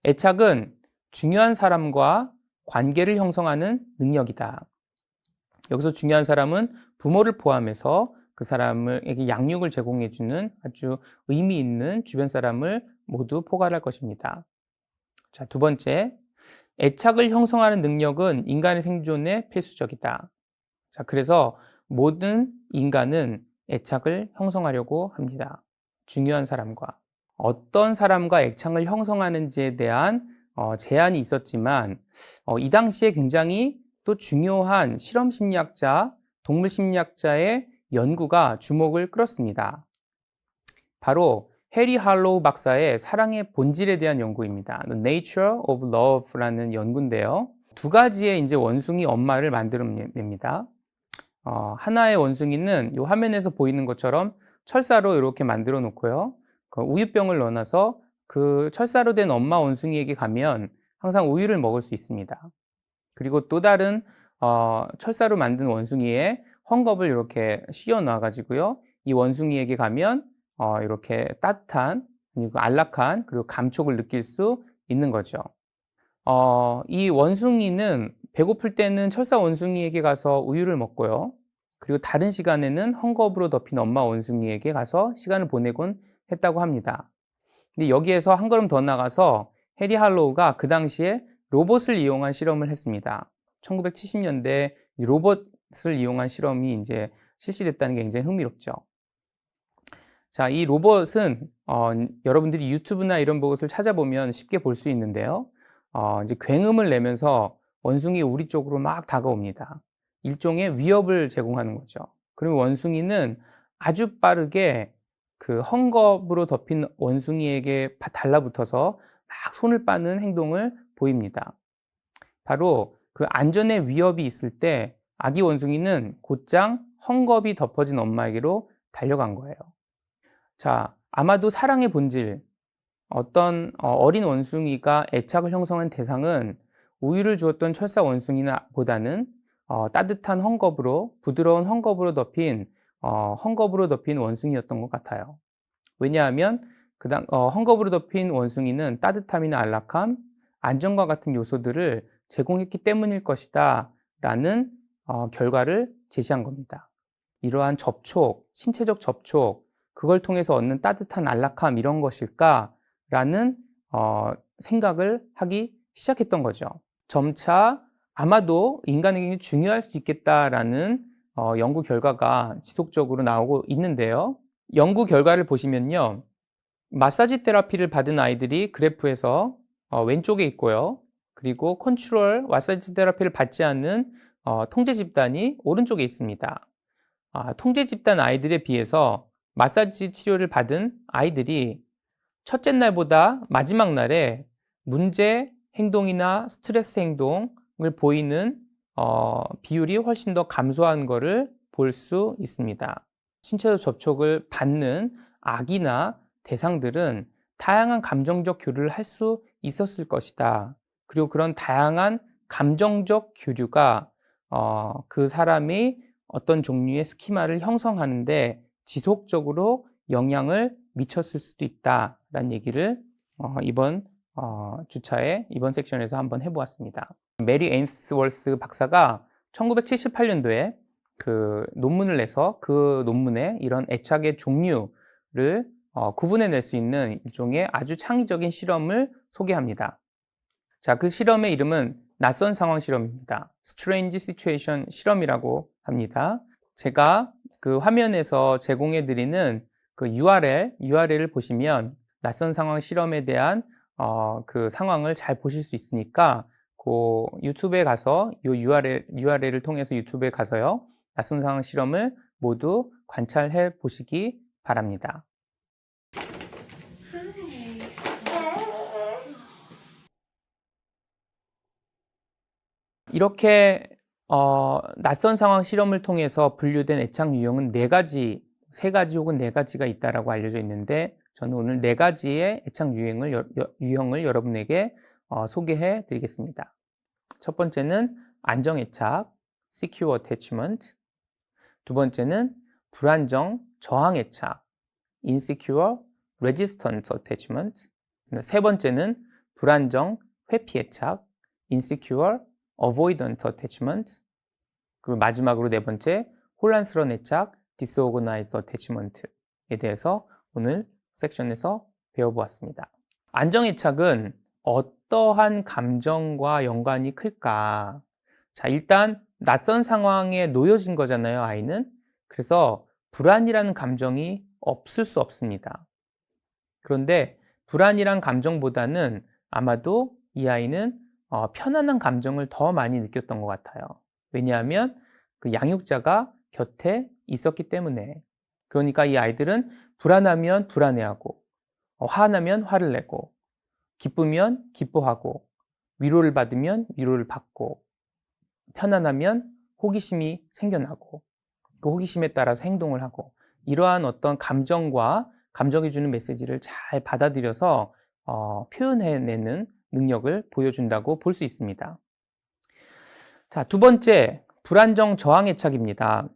애착은 중요한 사람과 관계를 형성하는 능력이다. 여기서 중요한 사람은 부모를 포함해서 그 사람에게 양육을 제공해주는 아주 의미 있는 주변 사람을 모두 포괄할 것입니다. 자, 두 번째, 애착을 형성하는 능력은 인간의 생존에 필수적이다. 자, 그래서 모든 인간은 애착을 형성하려고 합니다. 중요한 사람과. 어떤 사람과 애착을 형성하는지에 대한 제한이 있었지만 이 당시에 굉장히 또 중요한 실험 심리학자, 동물 심리학자의 연구가 주목을 끌었습니다. 바로 해리 할로우 박사의 사랑의 본질에 대한 연구입니다. The Nature of Love라는 연구인데요. 두 가지의 이제 원숭이 엄마를 만들어냅니다. 하나의 원숭이는 이 화면에서 보이는 것처럼 철사로 이렇게 만들어 놓고요. 그 우유병을 넣어놔서 그 철사로 된 엄마 원숭이에게 가면 항상 우유를 먹을 수 있습니다. 그리고 또 다른 철사로 만든 원숭이에 헝겊을 이렇게 씌워 놔 가지고요. 이 원숭이에게 가면 이렇게 따뜻한 그리고 안락한 그리고 감촉을 느낄 수 있는 거죠. 이 원숭이는 배고플 때는 철사 원숭이에게 가서 우유를 먹고요. 그리고 다른 시간에는 헝겊으로 덮인 엄마 원숭이에게 가서 시간을 보내곤 했다고 합니다. 근데 여기에서 한 걸음 더 나가서 해리 할로우가 그 당시에 로봇을 이용한 실험을 했습니다. 1970년대 로봇을 이용한 실험이 이제 실시됐다는 게 굉장히 흥미롭죠. 자, 이 로봇은 여러분들이 유튜브나 이런 것을 찾아보면 쉽게 볼 수 있는데요. 이제 굉음을 내면서 원숭이 우리 쪽으로 막 다가옵니다. 일종의 위협을 제공하는 거죠. 그러면 원숭이는 아주 빠르게 그 헝겊으로 덮인 원숭이에게 달라붙어서 막 손을 빠는 행동을 보입니다. 바로 그 안전의 위협이 있을 때 아기 원숭이는 곧장 헝겊이 덮어진 엄마에게로 달려간 거예요. 자, 아마도 사랑의 본질, 어떤 어린 원숭이가 애착을 형성한 대상은 우유를 주었던 철사 원숭이보다는 따뜻한 헝겊으로, 부드러운 헝겊으로 덮인 원숭이였던 것 같아요. 왜냐하면 헝겊으로 덮인 원숭이는 따뜻함이나 안락함, 안정과 같은 요소들을 제공했기 때문일 것이다 라는 결과를 제시한 겁니다. 이러한 접촉, 신체적 접촉, 그걸 통해서 얻는 따뜻한 안락함 이런 것일까? 라는 생각을 하기 시작했던 거죠. 점차 아마도 인간에게 중요할 수 있겠다라는 연구 결과가 지속적으로 나오고 있는데요. 연구 결과를 보시면요. 마사지 테라피를 받은 아이들이 그래프에서 왼쪽에 있고요. 그리고 컨트롤 마사지 테라피를 받지 않는 통제 집단이 오른쪽에 있습니다. 통제 집단 아이들에 비해서 마사지 치료를 받은 아이들이 첫째 날보다 마지막 날에 문제 행동이나 스트레스 행동을 보이는 비율이 훨씬 더 감소한 것을 볼 수 있습니다. 신체적 접촉을 받는 아기나 대상들은 다양한 감정적 교류를 할 수 있었을 것이다. 그리고 그런 다양한 감정적 교류가 그 사람이 어떤 종류의 스키마를 형성하는데 지속적으로 영향을 미쳤을 수도 있다라는 얘기를 이번 주차에 이번 섹션에서 한번 해보았습니다. 메리 에인스월스 박사가 1978년도에 그 논문을 내서 그 논문에 이런 애착의 종류를 구분해낼 수 있는 일종의 아주 창의적인 실험을 소개합니다. 자, 그 실험의 이름은 낯선 상황 실험입니다. Strange Situation 실험이라고 합니다. 제가 그 화면에서 제공해드리는 그 URL을 보시면 낯선 상황 실험에 대한 그 상황을 잘 보실 수 있으니까 그 유튜브에 가서 이 URL을 통해서 유튜브에 가서요. 낯선 상황 실험을 모두 관찰해 보시기 바랍니다. 이렇게 낯선 상황 실험을 통해서 분류된 애착 유형은 4가지, 3가지 혹은 4가지가 있다라고 알려져 있는데 저는 오늘 4가지의 애착 유형을 여러분에게 소개해 드리겠습니다. 첫 번째는 안정 애착, secure attachment. 두 번째는 불안정, 저항 애착, insecure, resistant attachment. 세 번째는 불안정, 회피 애착, insecure, avoidant attachment, 그리고 마지막으로 네 번째, 혼란스러운 애착, disorganized attachment에 대해서 오늘 섹션에서 배워보았습니다. 안정애착은 어떠한 감정과 연관이 클까? 자, 일단 낯선 상황에 놓여진 거잖아요, 아이는. 그래서 불안이라는 감정이 없을 수 없습니다. 그런데 불안이란 감정보다는 아마도 이 아이는 편안한 감정을 더 많이 느꼈던 것 같아요. 왜냐하면 그 양육자가 곁에 있었기 때문에. 그러니까 이 아이들은 불안하면 불안해하고, 화나면 화를 내고, 기쁘면 기뻐하고, 위로를 받으면 위로를 받고, 편안하면 호기심이 생겨나고, 그 호기심에 따라서 행동을 하고, 이러한 어떤 감정과 감정이 주는 메시지를 잘 받아들여서 표현해내는 능력을 보여준다고 볼 수 있습니다. 자, 두 번째, 불안정 저항애착입니다.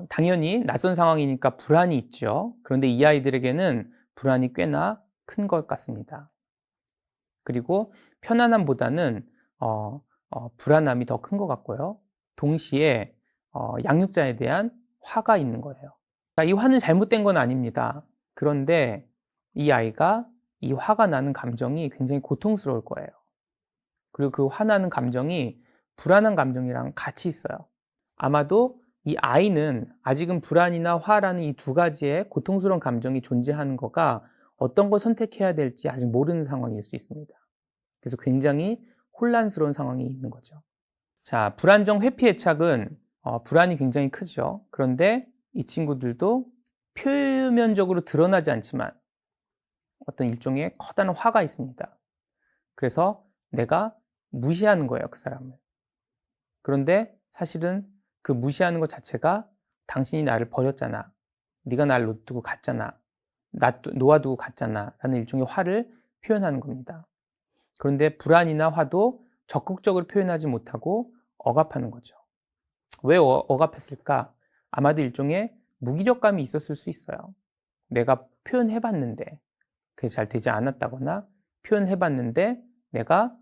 당연히 낯선 상황이니까 불안이 있죠. 그런데 이 아이들에게는 불안이 꽤나 큰 것 같습니다. 그리고 편안함보다는 불안함이 더 큰 것 같고요. 동시에 양육자에 대한 화가 있는 거예요. 이 화는 잘못된 건 아닙니다. 그런데 이 아이가 이 화가 나는 감정이 굉장히 고통스러울 거예요. 그리고 그 화나는 감정이 불안한 감정이랑 같이 있어요. 아마도 이 아이는 아직은 불안이나 화라는 이 두 가지의 고통스러운 감정이 존재하는 거가 어떤 걸 선택해야 될지 아직 모르는 상황일 수 있습니다. 그래서 굉장히 혼란스러운 상황이 있는 거죠. 자, 불안정 회피 애착은 불안이 굉장히 크죠. 그런데 이 친구들도 표면적으로 드러나지 않지만 어떤 일종의 커다란 화가 있습니다. 그래서 내가 무시하는 거예요, 그 사람을. 그런데 사실은 그 무시하는 것 자체가 당신이 나를 버렸잖아. 네가 나를 놓두고 갔잖아. 놓아두고 갔잖아. 라는 일종의 화를 표현하는 겁니다. 그런데 불안이나 화도 적극적으로 표현하지 못하고 억압하는 거죠. 왜 억압했을까? 아마도 일종의 무기력감이 있었을 수 있어요. 내가 표현해봤는데 그게 잘 되지 않았다거나 표현해봤는데 내가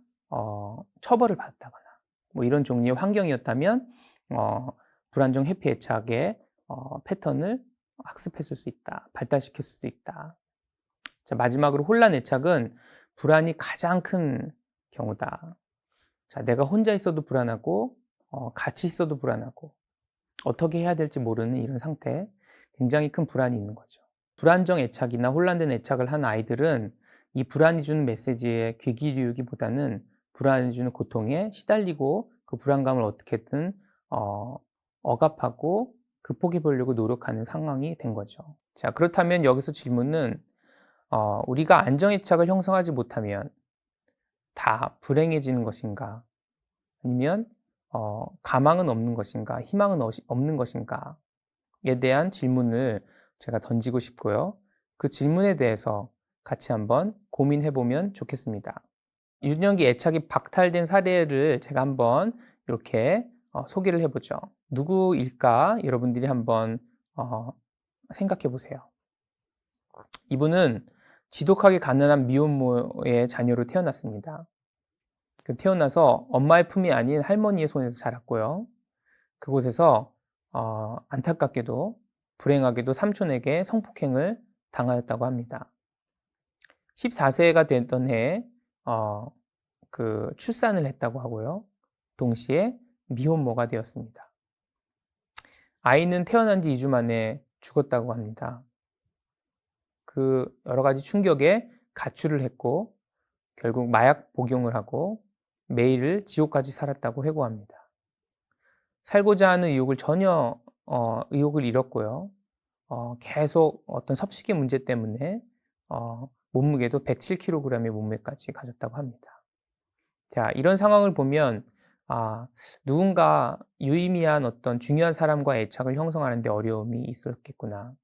처벌을 받았다거나 뭐 이런 종류의 환경이었다면 불안정 회피 애착의 패턴을 학습했을 수 있다. 발달시켰을 수 있다. 자, 마지막으로 혼란 애착은 불안이 가장 큰 경우다. 자, 내가 혼자 있어도 불안하고 같이 있어도 불안하고 어떻게 해야 될지 모르는 이런 상태, 굉장히 큰 불안이 있는 거죠. 불안정 애착이나 혼란된 애착을 한 아이들은 이 불안이 주는 메시지에 귀 기울이기보다는 불안이 주는 고통에 시달리고 그 불안감을 어떻게든 억압하고 극복해 보려고 노력하는 상황이 된 거죠. 자, 그렇다면 여기서 질문은 우리가 안정애착을 형성하지 못하면 다 불행해지는 것인가? 아니면 가망은 없는 것인가? 희망은 없는 것인가?에 대한 질문을 제가 던지고 싶고요. 그 질문에 대해서 같이 한번 고민해 보면 좋겠습니다. 유년기 애착이 박탈된 사례를 제가 한번 이렇게 소개를 해보죠. 누구일까? 여러분들이 한번 생각해 보세요. 이분은 지독하게 가난한 미혼모의 자녀로 태어났습니다. 태어나서 엄마의 품이 아닌 할머니의 손에서 자랐고요. 그곳에서 안타깝게도 불행하게도 삼촌에게 성폭행을 당하였다고 합니다. 14세가 되던 해에 출산을 했다고 하고요. 동시에 미혼모가 되었습니다. 아이는 태어난 지 2주 만에 죽었다고 합니다. 그 여러 가지 충격에 가출을 했고 결국 마약 복용을 하고 매일을 지옥까지 살았다고 회고합니다. 살고자 하는 의욕을 전혀 의욕을 잃었고요. 계속 어떤 섭식의 문제 때문에 몸무게도 107kg의 몸무게까지 가졌다고 합니다. 자, 이런 상황을 보면 누군가 유의미한 어떤 중요한 사람과 애착을 형성하는 데 어려움이 있었겠구나.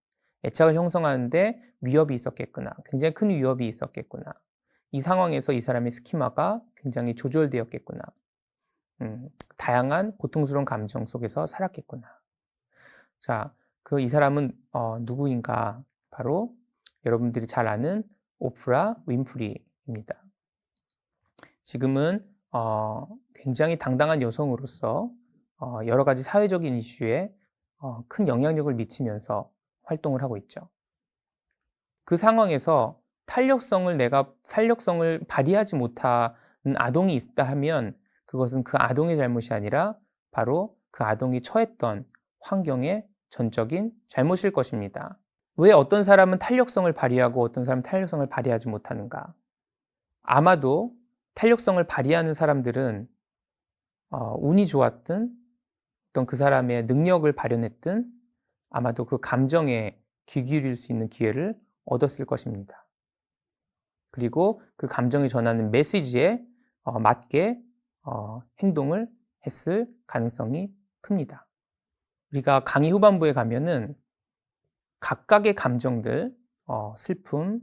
애착을 형성하는데 위협이 있었겠구나. 굉장히 큰 위협이 있었겠구나. 이 상황에서 이 사람의 스키마가 굉장히 조절되었겠구나. 다양한 고통스러운 감정 속에서 살았겠구나. 자, 이 사람은 누구인가? 바로 여러분들이 잘 아는 오프라 윈프리입니다. 지금은 굉장히 당당한 여성으로서 여러 가지 사회적인 이슈에 큰 영향력을 미치면서 활동을 하고 있죠. 그 상황에서 탄력성을 발휘하지 못하는 아동이 있다 하면 그것은 그 아동의 잘못이 아니라 바로 그 아동이 처했던 환경의 전적인 잘못일 것입니다. 왜 어떤 사람은 탄력성을 발휘하고 어떤 사람은 탄력성을 발휘하지 못하는가? 아마도 탄력성을 발휘하는 사람들은 운이 좋았든 어떤 그 사람의 능력을 발현했든 아마도 그 감정에 귀 기울일 수 있는 기회를 얻었을 것입니다. 그리고 그 감정이 전하는 메시지에 맞게 행동을 했을 가능성이 큽니다. 우리가 강의 후반부에 가면은 각각의 감정들, 슬픔,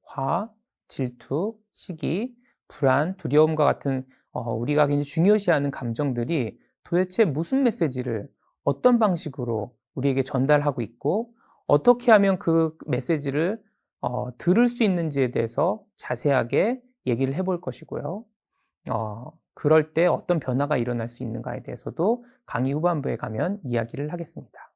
화, 질투, 시기, 불안, 두려움과 같은 우리가 굉장히 중요시하는 감정들이 도대체 무슨 메시지를 어떤 방식으로 우리에게 전달하고 있고 어떻게 하면 그 메시지를 들을 수 있는지에 대해서 자세하게 얘기를 해볼 것이고요. 그럴 때 어떤 변화가 일어날 수 있는가에 대해서도 강의 후반부에 가면 이야기를 하겠습니다.